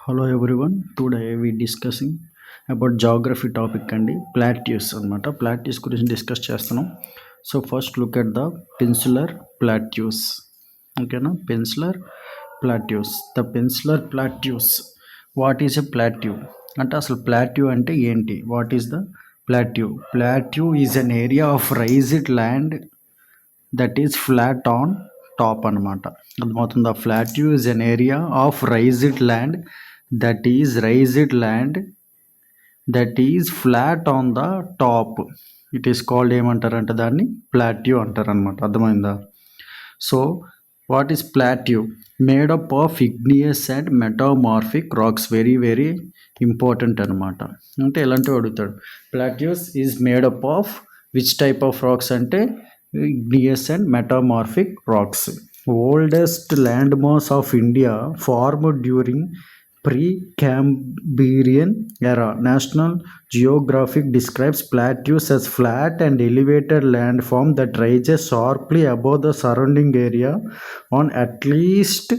Hello everyone. Today we discussing about geography topic అండి plateaus అన్నమాట. Plateaus గురించి discuss చేస్తున్నాం. So first look at the peninsular plateaus. ఓకేనా, peninsular plateaus. The peninsular plateaus. What is a plateau అంటే అసలు plateau అంటే ఏంటి? What is the plateau? Plateau is an area of raised land that is flat on top అనమాట. అర్థమవుతుందా? Plateau is an area of raised land that is flat on the top. It is called ఏమంటారంటే దాన్ని plateau అంటారనమాట. అర్థమైందా? So what is plateau? Made up of igneous and metamorphic racks. Very very important అనమాట. అంటే ఎలాంటివి అడుగుతాడు. Plateaus is made up of which type of rocks అంటే igneous and metamorphic rocks. Oldest landmass of India formed during pre-Cambrian era. National Geographic describes plateaus as flat and elevated landform that rises sharply above the surrounding area on at least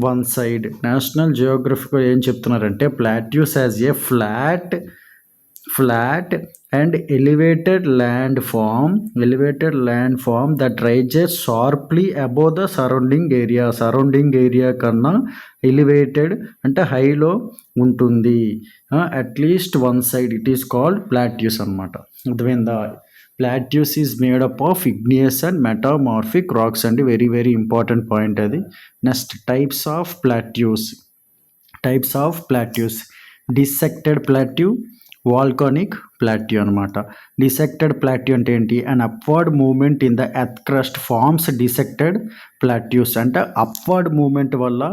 one side. National Geographic ఏం చెప్తున్నారంటే plateaus as a flat and elevated landform that rises sharply above the surrounding area కన్నా elevated అంటే హైలో ఉంటుంది. At least one side it is called plateaus అనమాట. అర్థమైందా? Plateaus is made up of igneous and metamorphic rocks అండి. Very very important point అది. Next types of plateaus. Dissected plateau, volcanic plateau అనమాట. Dissected plateau అంటే ఏంటి? And upward movement in the earth crust forms dissected plateaus. అంటే upward movement వల్ల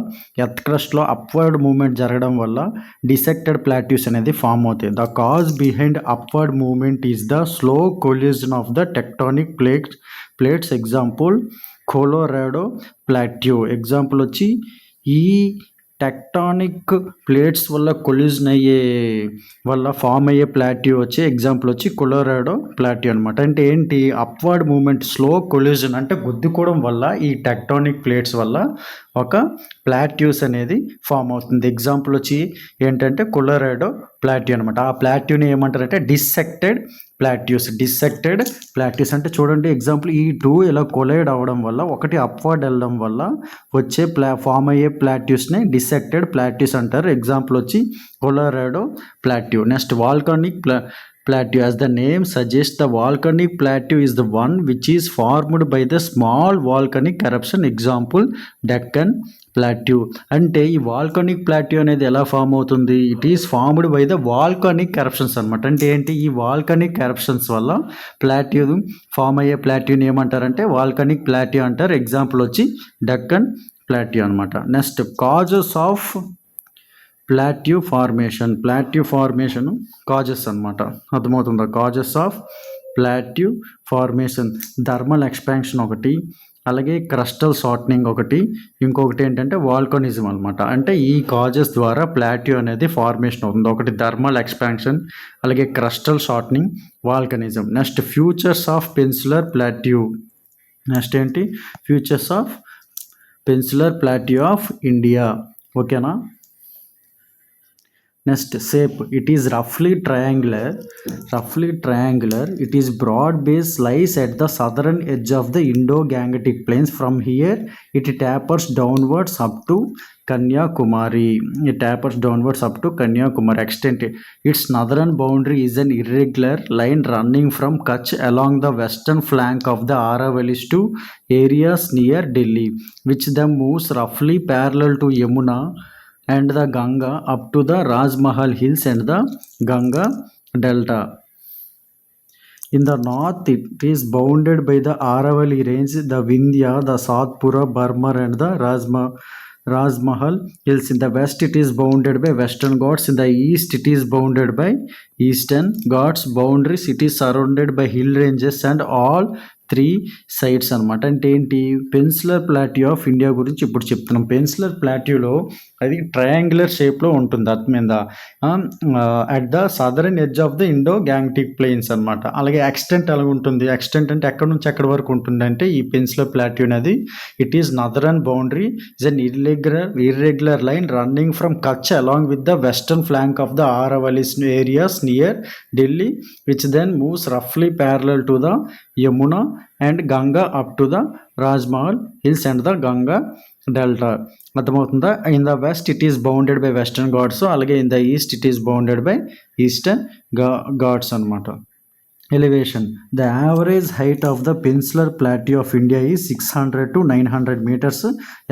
earth క్రస్ట్లో upward movement జరగడం వల్ల డిసెక్టెడ్ ప్లాట్యూస్ అనేది ఫామ్ అవుతాయి. The cause behind upward movement is the slow collision of the tectonic plates. Example Colorado plateau. Example వచ్చి ఈ tectonic plates వల్ల కొల్యూజన్ వల్ల ఫామ్ అయ్యే ప్లాట్యూ వచ్చి ఎగ్జాంపుల్ వచ్చి కొలోరాడో ప్లాట్యూ అనమాట. అంటే ఏంటి? అప్వర్డ్ మూమెంట్, స్లో కొల్యూజన్ అంటే గుద్దుకోవడం వల్ల ఈ టెక్టానిక్ ప్లేట్స్ వల్ల ఒక ప్లాట్యూస్ అనేది ఫామ్ అవుతుంది. ఎగ్జాంపుల్ వచ్చి ఏంటంటే కొలోరాడో ప్లాట్యూ అనమాట. ఆ ప్లాట్యూని ఏమంటారంటే డిసెక్టెడ్ ప్లాట్యూస్ అంటే చూడండి ఎగ్జాంపుల్ ఈ టూ ఇలా కొలైడ్ అవ్వడం వల్ల ఒకటి అప్వర్డ్ వెళ్ళడం వల్ల వచ్చే ఫామ్ అయ్యే ప్లాట్యూస్ని డిసెక్టెడ్ ప్లాట్యూస్ అంటారు. ఎగ్జాంపుల్ వచ్చి Colorado plateau. Next volcanic plateau. As the name suggests, the volcanic plateau is the one which is formed by the small volcanic eruption. Example Deccan plateau. అంటే ఈ వాల్కానిక్ ప్లాట్యూ అనేది ఎలా form అవుతుంది? It is formed by the volcanic eruptions అనమాట. అంటే ఏంటి? ఈ volcanic eruptions వల్ల ప్లాట్యూ ఫామ్ అయ్యే ప్లాట్యూని ఏమంటారంటే వాల్కానిక్ ప్లాట్యూ అంటారు. ఎగ్జాంపుల్ వచ్చి డక్కన్ ప్లాట్యూ అనమాట. Next causes of plateau formation causes అనమాట. అర్థమవుతుందా? Causes of plateau formation. Thermal expansion ఒకటి, అలాగే క్రస్టల్ షార్టనింగ్ ఒకటి, ఇంకొకటి ఏంటంటే వాల్కనిజం అనమాట. అంటే ఈ కాజెస్ ద్వారా ప్లాట్యూ అనేది ఫార్మేషన్ అవుతుంది. ఒకటి థర్మల్ ఎక్స్పాన్షన్, అలాగే crustal shortening, volcanism. Next features of peninsular plateau. నెక్స్ట్ ఏంటి? Features of peninsular plateau of India. ఓకేనా? Next, shape. It is roughly triangular. It is broad base, lies at the southern edge of the Indo-Gangetic plains. From here it tapers downwards up to Kanyakumari. Extent. Its northern boundary is an irregular line running from Kutch along the western flank of the Aravallis to areas near Delhi, which then moves roughly parallel to Yamuna and the Ganga up to the Rajmahal Hills and the Ganga Delta. In the north, it is bounded by the Aravalli Range, the Vindhya, the Satpura, Barmar and the Rajmahal Hills. In the west, it is bounded by Western Ghats. In the east, it is bounded by Eastern Ghats. Boundaries, it is surrounded by hill ranges and all three sides అనమాట. అంటే ఏంటి? Peninsular plateau of India గురించి ఇప్పుడు చెప్తున్నాం. Peninsular ప్లాట్యూలో అది triangular షేప్లో ఉంటుంది at మీద at the southern edge of the Indo Gangetic plains అనమాట. అలాగే ఎక్స్టెంట్ ఎలా ఉంటుంది, ఎక్స్టెంట్ అంటే ఎక్కడి నుంచి ఎక్కడి వరకు ఉంటుంది అంటే ఈ పెన్సిలర్ ప్లాట్యూ అనేది it is northern boundary is an irregular line running from Kutch along with the western flank of the Aravalli areas near Delhi which then moves రఫ్లీ parallel to the Yamuna and Ganga up to the Rajmahal hills and the Ganga delta. అర్థమవుతుందా? In the west it is bounded by western Ghats, అలాగే in the east it is bounded by eastern Ghats అనమాట. Elevation. The average height of the peninsular plateau of India ఈ 600 to 900 metres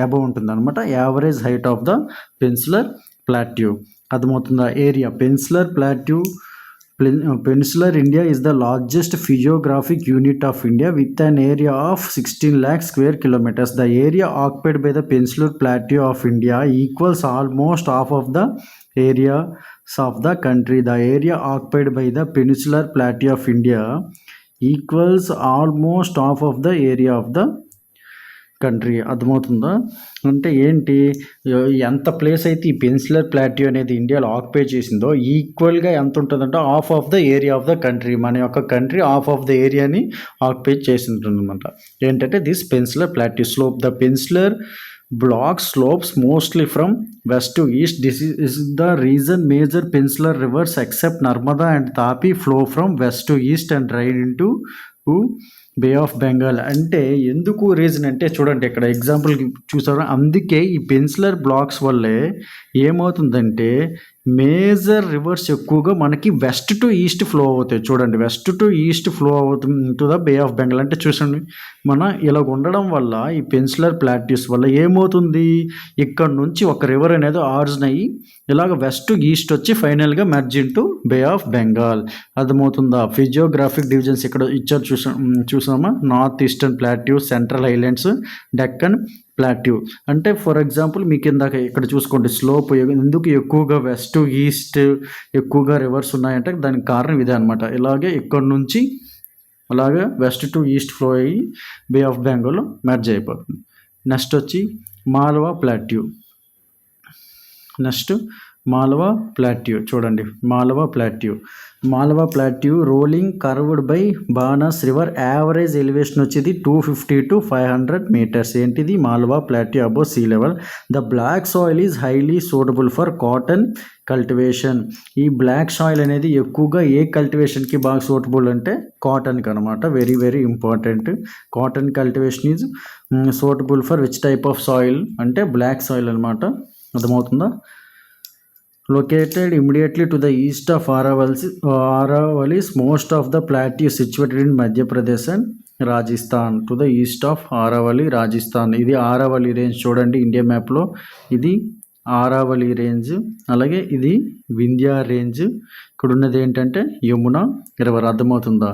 above ఉంటుంది అనమాట. Average height of the peninsular plateau. అర్థమవుతుందా? Area peninsular plateau. Peninsular India is the largest physiographic unit of India with an area of 16 lakh square kilometers. The area occupied by the Peninsular Plateau of India equals almost half of the area of the country. The area occupied by the Peninsular Plateau of India equals almost half of the area of the country. అర్థమవుతుందా? అంటే ఏంటి, ఎంత place అయితే ఈ peninsular plateau అనేది ఇండియాలో occupy చేసిందో ఈక్వల్గా ఎంత ఉంటుందంటే half of the area of the country. మన యొక్క కంట్రీ హాఫ్ ఆఫ్ ద ఏరియాని ఆక్యుపై చేసి ఉంటుందన్నమాట. ఏంటంటే this peninsular plateau slope. The peninsular block slopes mostly from west to east. This is the reason major peninsular rivers except Narmada and Tapi flow from west to east and drain into bay of Bengal. అంటే ఎందుకు reason అంటే చూడండి ఇక్కడ example చూసారా, అందుకే ఈ peninsular blocks వల్లే ఏమవుతుందంటే మేజర్ రివర్స్ ఎక్కువగా మనకి వెస్ట్ టు ఈస్ట్ ఫ్లో అవుతాయి. చూడండి వెస్ట్ టు ఈస్ట్ ఫ్లో అవుతుంది to the bay of Bengal. అంటే చూసండి మన ఇలా ఉండడం వల్ల ఈ పెన్సిలర్ ప్లాట్యూస్ వల్ల ఏమవుతుంది, ఇక్కడ నుంచి ఒక రివర్ అనేది ఆరిజిన్ అయ్యి ఇలాగ వెస్ట్ టు ఈస్ట్ వచ్చి ఫైనల్గా merge into bay of Bengal. అర్థమవుతుందా? ఫిజియోగ్రాఫిక్ డివిజన్స్ ఇక్కడ ఇచ్చారు చూసామా. North eastern plateau, central highlands, Deccan plateau. అంటే ఫర్ ఎగ్జాంపుల్ మీకు ఇందాక ఇక్కడ చూసుకోండి స్లోప్ ఎందుకు ఎక్కువగా వెస్ట్ టు ఈస్ట్ ఎక్కువగా రివర్స్ ఉన్నాయంటే దానికి కారణం ఇదే అనమాట. ఇలాగే ఇక్కడ నుంచి అలాగే వెస్ట్ టు ఈస్ట్ ఫ్లో అయ్యి బే ఆఫ్ బెంగాల్ మెర్జ్ అయిపోతుంది. నెక్స్ట్ వచ్చి Malwa plateau. Next Malwa plateau చూడండి. Malwa plateau rolling curved by Banas river. Average elevation వచ్చేది 250 to 500 మీటర్స్. ఏంటిది Malwa plateau above sea level. The black soil is highly suitable for cotton cultivation. ఈ black soil అనేది ఎక్కువగా ఏ కల్టివేషన్కి బాగా సూటబుల్ అంటే కాటన్కి అనమాట. Very very important. Cotton cultivation is suitable for which type of soil అంటే బ్లాక్ సాయిల్ అనమాట. అర్థమవుతుందా? Located immediately to the east of Aravallis, most of the plateau is situated in Madhya Pradesh and Rajasthan. To the east of Aravalli, Rajasthan. ఇది Aravalli range చూడండి India మ్యాప్లో. ఇది Aravalli range, అలాగే ఇది Vindhya range. ఇక్కడ ఉన్నది ఏంటంటే యమునా రివర్. అర్థమవుతుందా?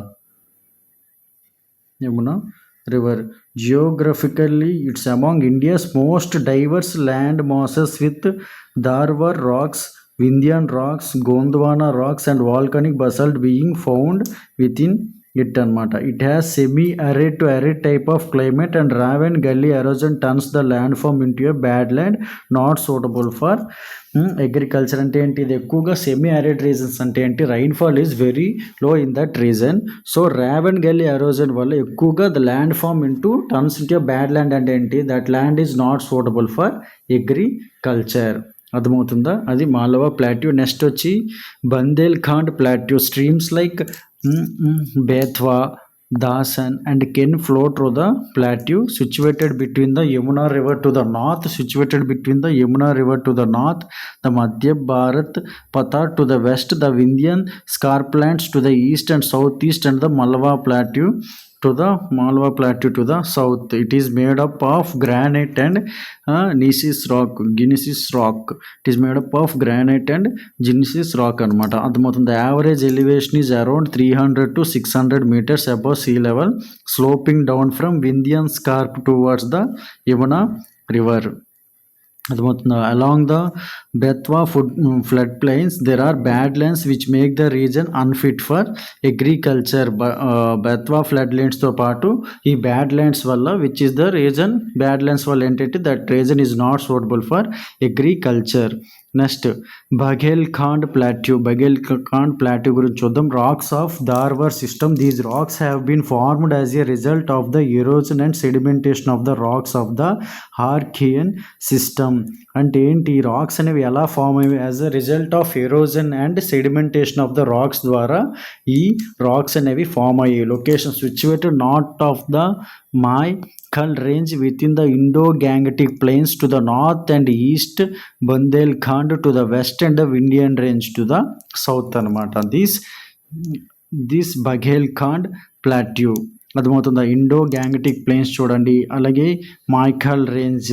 Yamuna river. Geographically, it's among India's most diverse land masses with Dharwar rocks, Vindhyan rocks, Gondwana rocks and volcanic basalt being found within it అనమాట. It has semi-arid to arid type of climate and Raven Gully erosion turns the landform into a badland not suitable for agriculture. అంటే ఏంటి, ఇది ఎక్కువగా semi arid regions. అంటే ఏంటి, rainfall is very low in that region. So ravine gully erosion వల్ల ఎక్కువగా the land form into turns into bad land. అంటే ఏంటి, that land is not suitable for agriculture. అర్థమవుతుందా? అది మాల్వా ప్లాట్యూ. నెక్స్ట్ వచ్చి Bundelkhand plateau. Streams like Betwa, Dasan and Ken flow through the plateau situated between the Yamuna river to the north, the Madhya Bharat Pathar to the west, the Vindhyan Scarplands to the east and southeast, and the Malwa Plateau to the south. It is made up of granite and gneiss rock. It is made up of granite and gneiss rock అనమాట. అర్థమవుతుంది. The average elevation is around 300 to 600 meters above sea level, sloping down from Vindhyan Scarp towards the Yamuna river. Along the Betwa floodplains, there are badlands which make the region unfit for agriculture. Betwa floodlands తో పాటు ఈ badlands వల్ల which is the region badlands వల్ల ఏంటంటే that region is not suitable for agriculture. Next Baghelkhand plateau గురించి చూద్దాం. Rocks of Dharwar system. These rocks have been formed as a result of the erosion and sedimentation of the rocks of the Archaean system. అంటే ఏంటి, ఈ rocks అనేవి ఎలా form అయ్యాయి? As a result of erosion and sedimentation of the rocks ద్వారా ఈ rocks అనేవి form అయ్యాయి. Location situated north of the Maikal range within the Indo-Gangetic plains to the north and east, Bundelkhand to the west and the Vindhyan range to the south అనమాట. This Baghelkhand plateau అర్థమవుతుందా? Indo Gangetic plains చూడండి, అలాగే Maikal range,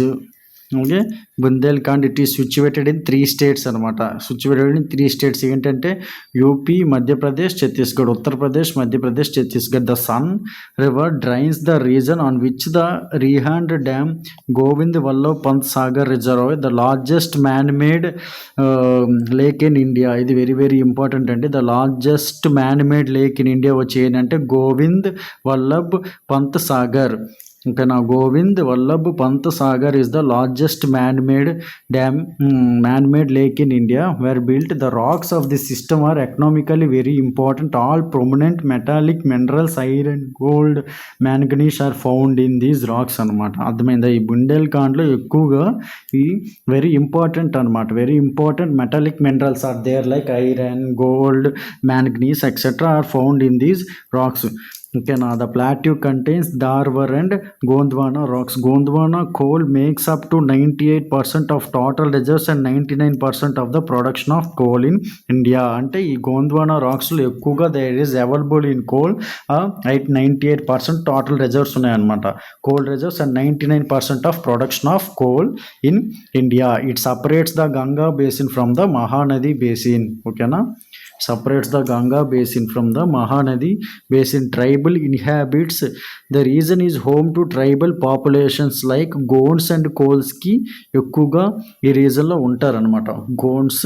okay, Bundelkhand. It is situated in 3 states అనమాట. Situated in 3 states ఏంటంటే UP, Madhya Pradesh, Chhattisgarh. Uttar Pradesh, Madhya Pradesh, Chhattisgarh. The Son river drains the region on which the Rihand dam, Govind Ballabh Pant Sagar reservoir, the largest man made lake in India. ఇది very very important అండి. The largest man made lake in India వచ్చి ఏంటంటే గోవింద్ వల్లభ్ పంత్ సాగర్. ఓకేనా, Govind Ballabh Pant Sagar is the largest man-made lake in India were built. The rocks of this system are economically very important. All prominent metallic minerals, iron, gold, manganese are found in these rocks అనమాట. అర్థమైందా? ఈ బుందేల్ఖండ్లో ఎక్కువగా ఈ very important అనమాట. Very important metallic minerals are there like iron, gold, manganese etc are found in these rocks. ఓకేనా, the plateau contains Dharwar and Gondwana rocks. Gondwana coal makes up to 98% of total reserves and 99% of the production of coal in India. అంటే ఈ గోంద్వానా రాక్స్లో ఎక్కువగా there is available in coal 98% total reserves ఉన్నాయన్నమాట. Coal reserves and 99% of production of coal in India. It separates the Ganga basin from the Mahanadi basin. ఓకేనా, separates the Ganga basin from the Mahanadi basin. Tribal inhabits the region is home to tribal populations like Gonds and Kolski. ఎక్కువగా ఈ రీజన్లో ఉంటారనమాట, Gonds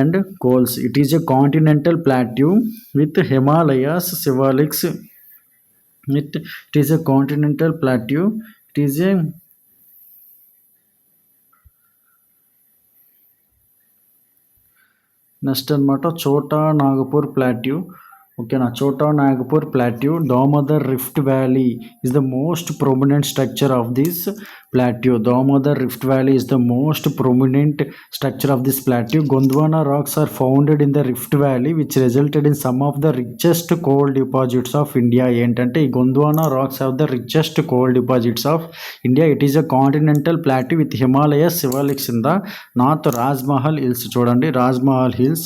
and Kols. It is a continental plateau with Himalayas Shivaliks. It is a continental plateau. It is a next అనమాట Chota Nagpur plateau. ఓకేనా, Chota Nagpur plateau. Damodar rift valley is the most prominent structure of this plateau. Damodar Rift Valley is the most prominent structure of this plateau. Gondwana rocks are founded in the Rift Valley which resulted in some of the richest coal deposits of India. ఏంటంటే ఈ Gondwana rocks have the richest coal deposits of India. It is a continental plateau with Himalayas Shivaliks in the north. Rajmahal Hills చూడండి, Rajmahal Hills.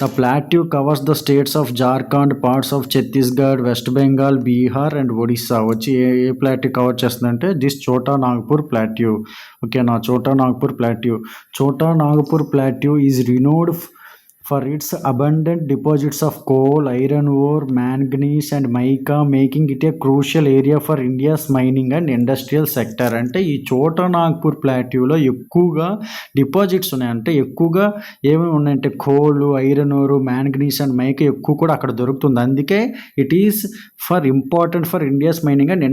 The plateau covers the states of Jharkhand, parts of Chhattisgarh, West Bengal, Bihar and Odisha. వచ్చి ఏ plateau cover చేస్తుందంటే this చోటా Nagpur plateau. ఓకేనా, Chota Nagpur plateau. చోటా Nagpur plateau is renowned for its abundant deposits of coal, iron ore, manganese and mica, making it a crucial area for India's mining and industrial sector. అంటే ఈ చోటా నాగ్పూర్ ప్లాట్యూలో ఎక్కువగా డిపాజిట్స్ ఉన్నాయి. అంటే ఎక్కువగా ఏమేమి ఉన్నాయంటే coal, iron ore, manganese and mica ఎక్కువ కూడా అక్కడ దొరుకుతుంది. అందుకే it is for important for India's mining and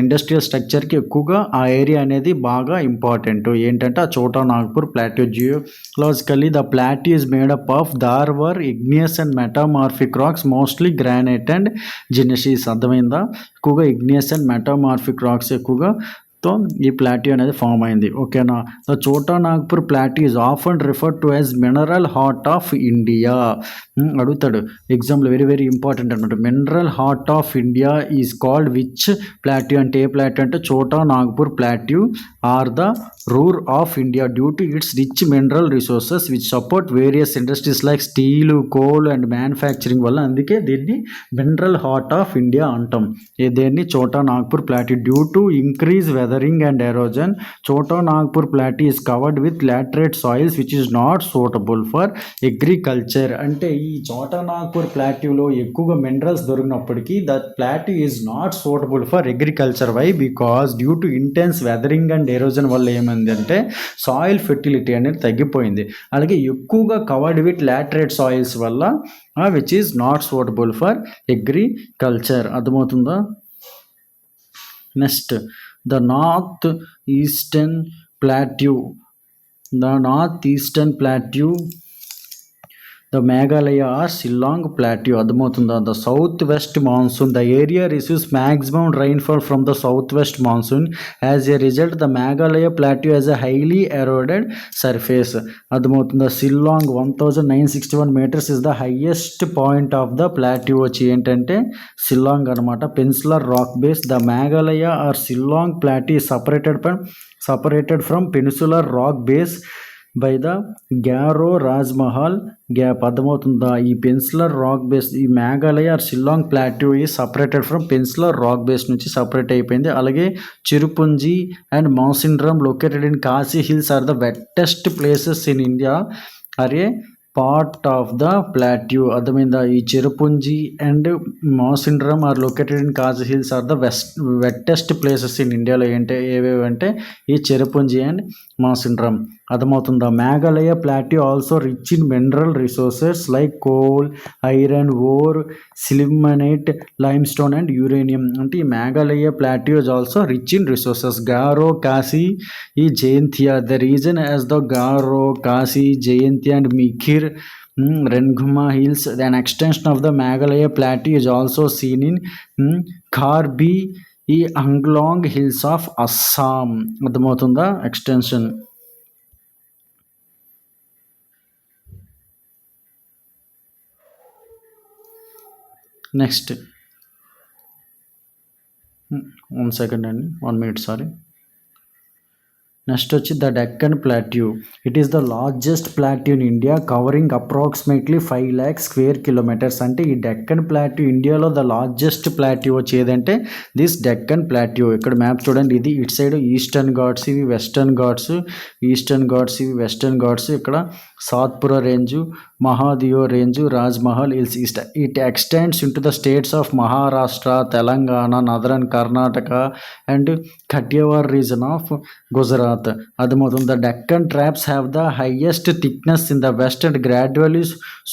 industrial స్ట్రక్చర్కి ఎక్కువగా ఆ ఏరియా అనేది బాగా ఇంపార్టెంట్. ఏంటంటే ఆ Chota Nagpur plateau. Geologically the plateau is made up of Dharwar, igneous and metamorphic rocks, mostly granite and gneiss. అర్థమైందా? ఎక్కువగా igneous and metamorphic rocks ఎక్కువగా తో ఈ ప్లాట్యూ అనేది ఫామ్ అయింది. ఓకేనా, the Chota Nagpur plateau is often referred to as mineral heart of India. అడుగుతాడు example, very very important అనమాట. Mineral heart of India is called which plateau అంటే ఏ ప్లాట్యూ అంటే Chota Nagpur plateau or the Ruhr of India due to its rich mineral resources which support various industries like steel, coal and manufacturing వల్ల. అందుకే దీన్ని mineral heart of India అంటాం. దేన్ని? చోటా Nagpur plateau. Due to increase weathering and erosion, Chota Nagpur plateau is covered with laterite soils which is not suitable for agriculture. అంటే ఈ చోటా నాగ్పూర్ ప్లాట్యూలో ఎక్కువగా మినరల్స్ దొరికినప్పటికీ that plateau is not suitable for agriculture. Why? Because due to intense weathering and erosion వల్ల ఏమైంది ఏమవుతుందంటే soil fertility అనేది తగ్గిపోయింది. అలాగే ఎక్కువగా కవర్డ్ విత్ లాటరైట్ సాయిల్స్ వల్ల which is not suitable for agriculture. అర్థమవుతుందా? Next the north eastern plateau. The Meghalaya or Shillong Plateau. అర్థమవుతుందా? The southwest monsoon. The area receives maximum rainfall from the southwest monsoon. As a result, the Meghalaya Plateau has a highly eroded surface. అర్థమవుతుందా? Shillong 1961 meters is the highest point of the plateau. వచ్చి ఏంటంటే షిల్లాంగ్ అనమాట. Peninsular rock base. The Meghalaya or Shillong Plateau is separated from peninsular rock base by the Garo Rajmahal gap. అర్థమవుతుందా? ఈ peninsular rock base, ఈ Meghalaya or Shillong plateau ఈ separated from peninsular rock base నుంచి separate అయిపోయింది. అలాగే Cherrapunji and Mawsynram located in Khasi hills are the wettest places in India are a part of the plateau. అర్థమైందా? ఈ Cherrapunji and Mawsynram are located in Khasi hills are the wettest places in ఇండియాలో ఏవేవంటే ఈ Cherrapunji and Mawsynram. అర్థమవుతుందా? Meghalaya plateau also rich in mineral resources like coal, iron ore, sillimanite, limestone and uranium. అంటే ఈ Meghalaya plateau is also rich in resources. Garo, Khasi, ఈ Jaintia. The region as the Garo, Khasi, Jaintia and Mikir, Renguma hills. An extension of the Meghalaya plateau is also seen in Karbi ఈ Anglong hills of Assam. అర్థమవుతుందా? Extension. Next 1 second అండి, 1 minute sorry. Next వచ్చి the Deccan plateau. It is the largest plateau in India covering approximately 5 lakh square kilometers. అంటే ఈ Deccan plateau ఇండియాలో the largest plateau వచ్చి ఏదంటే this Deccan plateau. ఇక్కడ మ్యాప్ చూడండి, ఇది ఇటు సైడ్ ఈస్టర్న్ ఘాట్స్, ఇవి వెస్టర్న్ ఘాట్స్, ఈస్టర్న్ ఘాట్స్, ఇవి వెస్టర్న్ ఘాట్స్. ఇక్కడ Satpura range, Mahadeo range, Rajmahal hills. It extends in to the states of Maharashtra, Telangana, northern Karnataka and Kathiawar region of Gujarat. అర్థమవుతుంది. The Deccan traps have the highest thickness in the west and gradually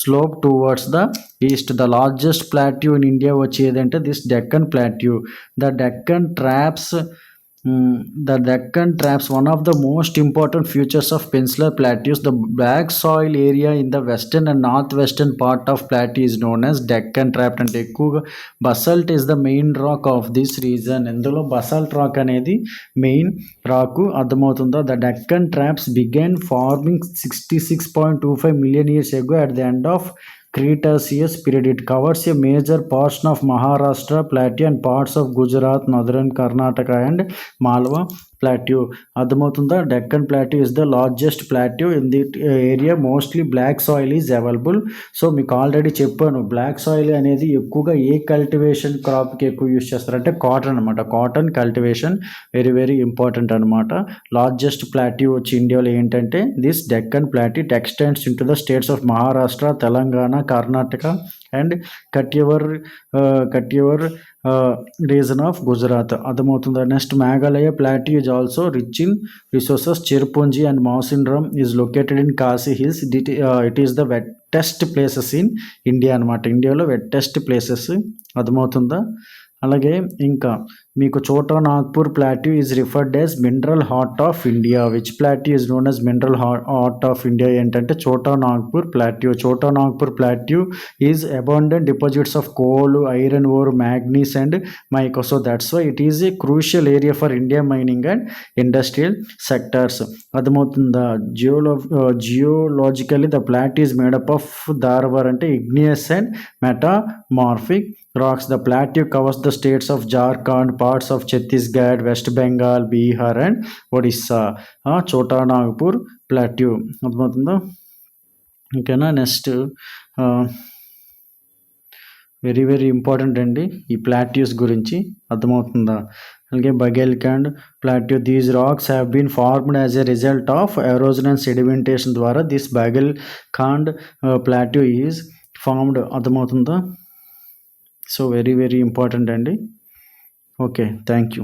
slope towards the east. The largest plateau in India వచ్చి ఏదంటే this Deccan plateau. The Deccan traps one of the most important features of peninsular plateaus. The black soil area in the western and northwestern part of plateau is known as Deccan Trap. అంటే ఎక్కువగా basalt is the main rock of this region. ఇందులో basalt rock అనేది main rock. అర్థమవుతుందా? The Deccan Traps began forming 66.25 million years ago at the end of Cretaceous period. It covers a major portion of Maharashtra plateau and parts of Gujarat, northern Karnataka and Malwa plateau. అర్థమవుతుందా? Deccan plateau is the largest plateau in the area. Mostly black soil is available. So మీకు already చెప్పాను, black soil అనేది ఎక్కువగా ఏ cultivation క్రాప్కి ఎక్కువ use చేస్తారంటే cotton అనమాట. Cotton cultivation very very important అనమాట. Largest plateau వచ్చి ఇండియాలో ఏంటంటే this Deccan plateau. It extends in to the states of Maharashtra, Telangana, Karnataka and Kathiawar region of Gujarat. అర్థమవుతుందా? Next Meghalaya plateau is also rich in resources. Cherrapunji and Mawsynram is located in Khasi hills. It is the wettest places in India అనమాట. ఇండియాలో wettest places. అర్థమవుతుందా? అలాగే ఇంకా మీకు Chota Nagpur plateau is referred as mineral heart of India. Which plateau is known as mineral heart of India ఏంటంటే Chota Nagpur plateau. Chota Nagpur plateau is abundant deposits of coal, iron ore, manganese and mica. So that's why it is a crucial area for India mining and industrial sectors. అర్థమవుతుందా? Geologically the plateau is made up of Dharwar అంటే igneous and metamorphic rocks. The plateau covers the states of Jharkhand, parts of Chhattisgarh, West Bengal, Bihar and Odisha. చోటా Nagpur plateau. అర్థమవుతుందా? ఓకేనా? Next very very important అండి ఈ plateaus గురించి. అర్థమవుతుందా? అలాగే Baghelkhand plateau. These rocks have been formed as a result of erosion and sedimentation ద్వారా this Baghelkhand plateau is formed. అర్థమవుతుందా? సో వెరీ వెరీ ఇంపార్టెంట్ అండి. Okay, thank you.